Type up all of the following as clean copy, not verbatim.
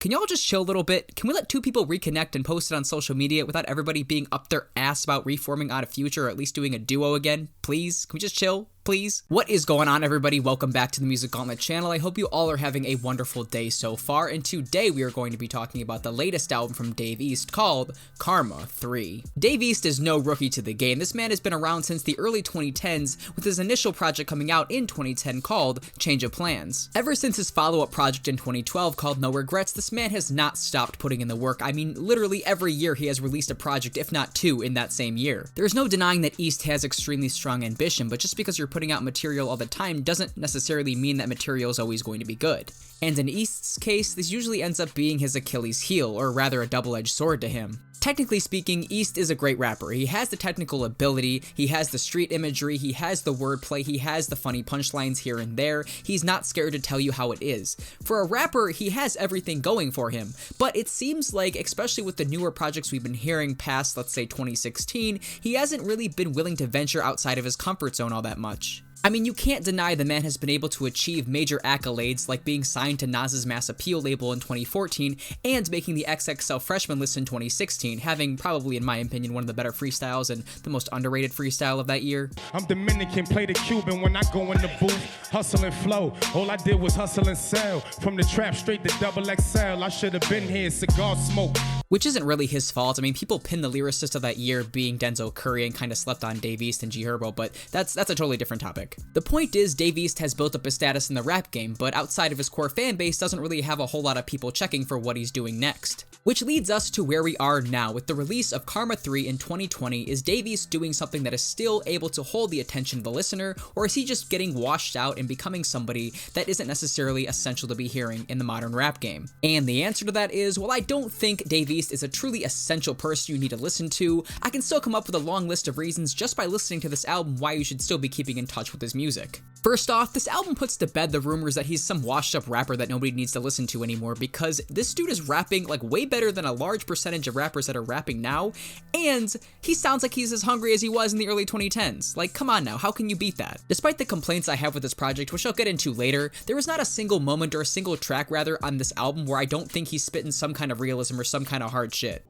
can y'all just chill a little bit? Can we let two people reconnect and post it on social media without everybody being up their ass about reforming Odd Future or at least doing a duo again? Please? Can we just chill? Please? What is going on, everybody? Welcome back to the Music Gauntlet channel. I hope you all are having a wonderful day so far, and today we are going to be talking about the latest album from Dave East called Karma 3. Dave East is no rookie to the game. This man has been around since the early 2010s, with his initial project coming out in 2010 called Change of Plans. Ever since his follow-up project in 2012 called No Regrets, this man has not stopped putting in the work. I mean, literally every year he has released a project, if not two, in that same year. There's no denying that East has extremely strong ambition, but just because you're putting out material all the time doesn't necessarily mean that material is always going to be good. And in East's case, this usually ends up being his Achilles heel, or rather a double-edged sword to him. Technically speaking, East is a great rapper. He has the technical ability, he has the street imagery, he has the wordplay, he has the funny punchlines here and there. He's not scared to tell you how it is. For a rapper, he has everything going for him, but it seems like, especially with the newer projects we've been hearing past, let's say 2016, he hasn't really been willing to venture outside of his comfort zone all that much. I mean, you can't deny the man has been able to achieve major accolades like being signed to Nas's Mass Appeal label in 2014 and making the XXL Freshman list in 2016, having probably, in my opinion, one of the better freestyles and the most underrated freestyle of that year. I'm Dominican, play the Cuban when I go in the booth, hustle and flow. All I did was hustle and sell. From the trap straight to double XL, I should have been here, cigar smoke. Which isn't really his fault. I mean, people pinned the lyricist of that year being Denzel Curry and kind of slept on Dave East and G Herbo, but that's a totally different topic. The point is, Dave East has built up his status in the rap game, but outside of his core fan base doesn't really have a whole lot of people checking for what he's doing next. Which leads us to where we are now. With the release of Karma 3 in 2020, is Dave East doing something that is still able to hold the attention of the listener, or is he just getting washed out and becoming somebody that isn't necessarily essential to be hearing in the modern rap game? And the answer to that is, well, I don't think Dave East is a truly essential person you need to listen to. I can still come up with a long list of reasons just by listening to this album why you should still be keeping in touch with his music. First off, this album puts to bed the rumors that he's some washed up rapper that nobody needs to listen to anymore, because this dude is rapping like way better than a large percentage of rappers that are rapping now, and he sounds like he's as hungry as he was in the early 2010s. Like, come on now, how can you beat that? Despite the complaints I have with this project, which I'll get into later, there is not a single moment or a single track rather on this album where I don't think he's spitting some kind of realism or some kind of hard shit.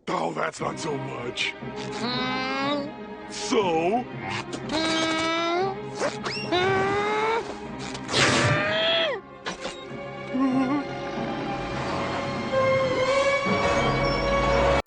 Oh, that's not so much. So?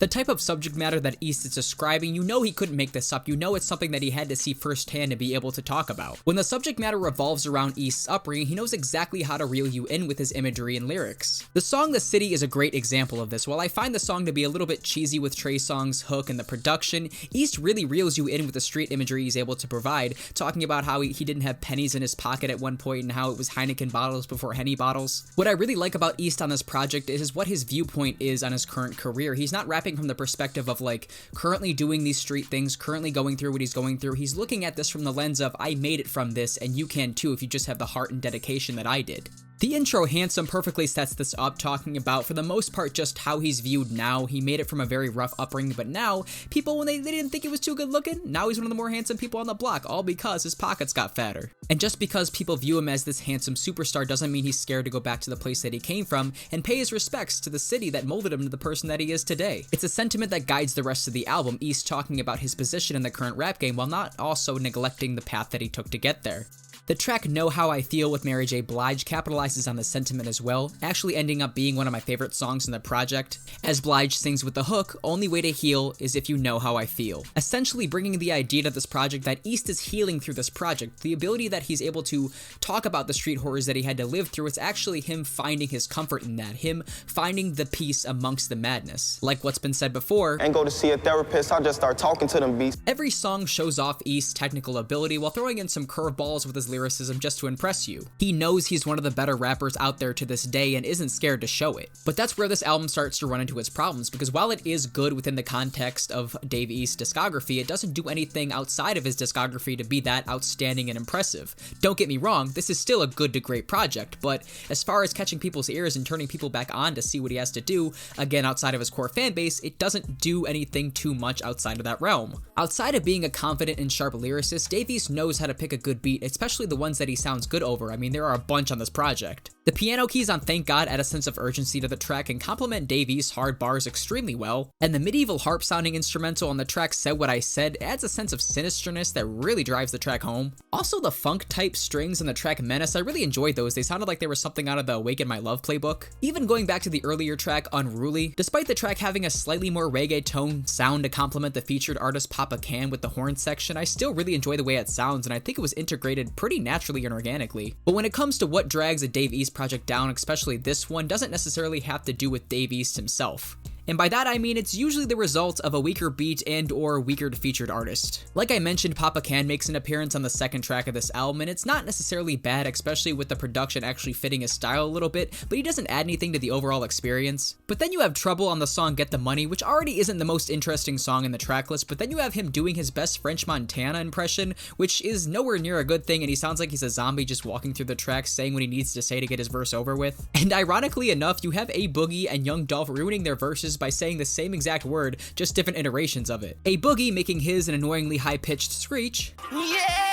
The type of subject matter that East is describing, you know he couldn't make this up. You know it's something that he had to see firsthand to be able to talk about. When the subject matter revolves around East's upbringing, he knows exactly how to reel you in with his imagery and lyrics. The song The City is a great example of this. While I find the song to be a little bit cheesy with Trey Songz's hook and the production, East really reels you in with the street imagery he's able to provide, talking about how he didn't have pennies in his pocket at one point and how it was Heineken bottles before Henny bottles. What I really like about East on this project is what his viewpoint is on his current career. He's not rapping from the perspective of like currently doing these street things, currently going through what he's going through. He's looking at this from the lens of, I made it from this and you can too if you just have the heart and dedication that I did. The intro, Handsome, perfectly sets this up, talking about, for the most part, just how he's viewed now. He made it from a very rough upbringing, but now, people, when they didn't think he was too good looking, now he's one of the more handsome people on the block, all because his pockets got fatter. And just because people view him as this handsome superstar doesn't mean he's scared to go back to the place that he came from and pay his respects to the city that molded him to the person that he is today. It's a sentiment that guides the rest of the album, East talking about his position in the current rap game while not also neglecting the path that he took to get there. The track Know How I Feel with Mary J. Blige capitalizes on the sentiment as well, actually ending up being one of my favorite songs in the project, as Blige sings with the hook, only way to heal is if you know how I feel. Essentially bringing the idea to this project that East is healing through this project, the ability that he's able to talk about the street horrors that he had to live through, it's actually him finding his comfort in that, him finding the peace amongst the madness. Like what's been said before, ain't go to see a therapist, I just start talking to them beats. Every song shows off East's technical ability while throwing in some curveballs with his lyricism just to impress you. He knows he's one of the better rappers out there to this day and isn't scared to show it. But that's where this album starts to run into its problems, because while it is good within the context of Dave East's discography, it doesn't do anything outside of his discography to be that outstanding and impressive. Don't get me wrong, this is still a good to great project, but as far as catching people's ears and turning people back on to see what he has to do, again outside of his core fan base, it doesn't do anything too much outside of that realm. Outside of being a confident and sharp lyricist, Dave East knows how to pick a good beat, especially the ones that he sounds good over. I mean, there are a bunch on this project. The piano keys on Thank God add a sense of urgency to the track and complement Dave East's hard bars extremely well, and the medieval harp sounding instrumental on the track Said What I Said adds a sense of sinisterness that really drives the track home. Also, the funk type strings on the track Menace, I really enjoyed those. They sounded like they were something out of the Awaken My Love playbook. Even going back to the earlier track Unruly, despite the track having a slightly more reggae tone sound to complement the featured artist Papa Can with the horn section, I still really enjoy the way it sounds, and I think it was integrated pretty naturally and organically. But when it comes to what drags a Dave East project down, especially this one, doesn't necessarily have to do with Dave East himself. And by that I mean it's usually the result of a weaker beat and or weaker featured artist. Like I mentioned, Papa Can makes an appearance on the second track of this album, and it's not necessarily bad, especially with the production actually fitting his style a little bit, but he doesn't add anything to the overall experience. But then you have Trouble on the song Get the Money, which already isn't the most interesting song in the tracklist, but then you have him doing his best French Montana impression, which is nowhere near a good thing, and he sounds like he's a zombie just walking through the track saying what he needs to say to get his verse over with. And ironically enough, you have A Boogie and Young Dolph ruining their verses by saying the same exact word, just different iterations of it. A Boogie making his an annoyingly high-pitched screech. Yeah!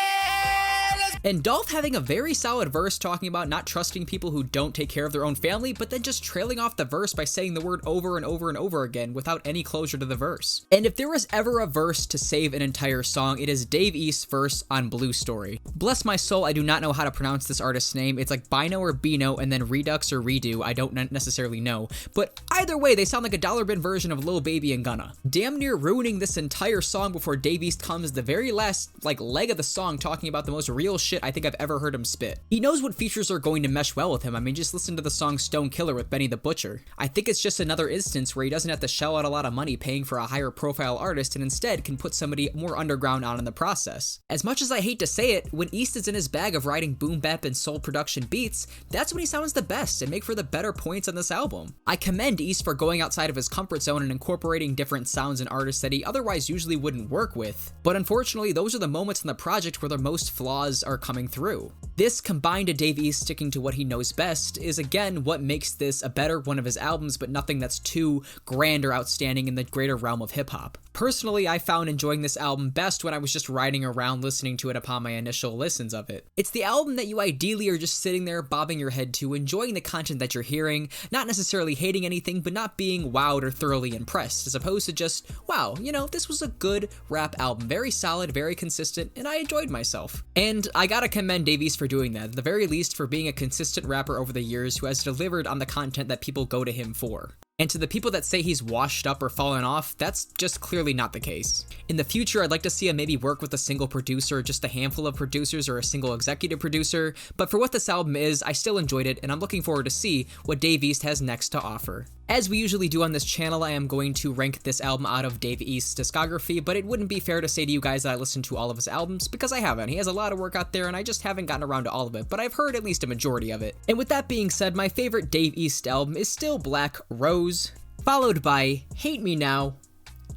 And Dolph having a very solid verse talking about not trusting people who don't take care of their own family, but then just trailing off the verse by saying the word over and over and over again without any closure to the verse. And if there was ever a verse to save an entire song, it is Dave East's verse on Blue Story. Bless my soul, I do not know how to pronounce this artist's name. It's like Bino or Bino and then Redux or Redo, I don't necessarily know. But either way, they sound like a dollar bin version of Lil Baby and Gunna. Damn near ruining this entire song before Dave East comes the very last leg of the song talking about the most real shit I think I've ever heard him spit. He knows what features are going to mesh well with him. I mean, just listen to the song Stone Killer with Benny the Butcher. I think it's just another instance where he doesn't have to shell out a lot of money paying for a higher profile artist and instead can put somebody more underground on in the process. As much as I hate to say it, when East is in his bag of writing boom bap and soul production beats, that's when he sounds the best and make for the better points on this album. I commend East for going outside of his comfort zone and incorporating different sounds and artists that he otherwise usually wouldn't work with. But unfortunately, those are the moments in the project where the most flaws are coming through. This, combined to Dave East sticking to what he knows best, is again what makes this a better one of his albums, but nothing that's too grand or outstanding in the greater realm of hip-hop. Personally, I found enjoying this album best when I was just riding around listening to it upon my initial listens of it. It's the album that you ideally are just sitting there bobbing your head to, enjoying the content that you're hearing, not necessarily hating anything, but not being wowed or thoroughly impressed, as opposed to just, wow, you know, this was a good rap album, very solid, very consistent, and I enjoyed myself. And I gotta commend Dave East for doing that, at the very least for being a consistent rapper over the years who has delivered on the content that people go to him for. And to the people that say he's washed up or fallen off, that's just clearly not the case. In the future, I'd like to see him maybe work with a single producer, just a handful of producers, or a single executive producer, but for what this album is, I still enjoyed it, and I'm looking forward to see what Dave East has next to offer. As we usually do on this channel, I am going to rank this album out of Dave East's discography, but it wouldn't be fair to say to you guys that I listened to all of his albums, because I haven't. He has a lot of work out there, and I just haven't gotten around to all of it, but I've heard at least a majority of it. And with that being said, my favorite Dave East album is still Black Rose, followed by Hate Me Now,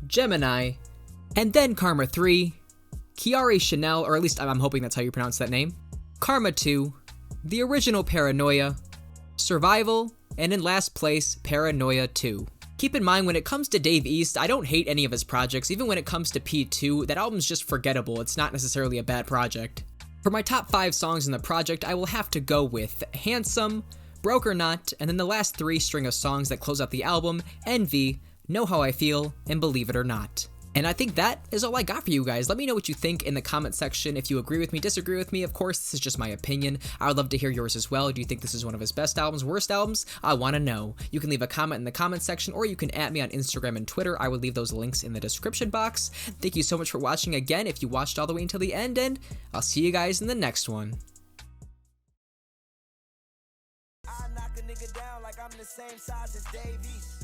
Gemini, and then Karma 3, Kiari Chanel, or at least I'm hoping that's how you pronounce that name, Karma 2, the original Paranoia, Survival, and in last place, Paranoia 2. Keep in mind, when it comes to Dave East, I don't hate any of his projects. Even when it comes to P2, that album's just forgettable. It's not necessarily a bad project. For my top 5 songs in the project, I will have to go with Handsome, Broke or Not, and then the last 3 string of songs that close out the album, Envy, Know How I Feel, and Believe It or Not. And I think that is all I got for you guys. Let me know what you think in the comment section. If you agree with me, disagree with me, of course, this is just my opinion. I would love to hear yours as well. Do you think this is one of his best albums, worst albums? I want to know. You can leave a comment in the comment section, or you can @ me on Instagram and Twitter. I will leave those links in the description box. Thank you so much for watching again, if you watched all the way until the end, and I'll see you guys in the next one. I knock a nigga down like I'm the same size as Dave East.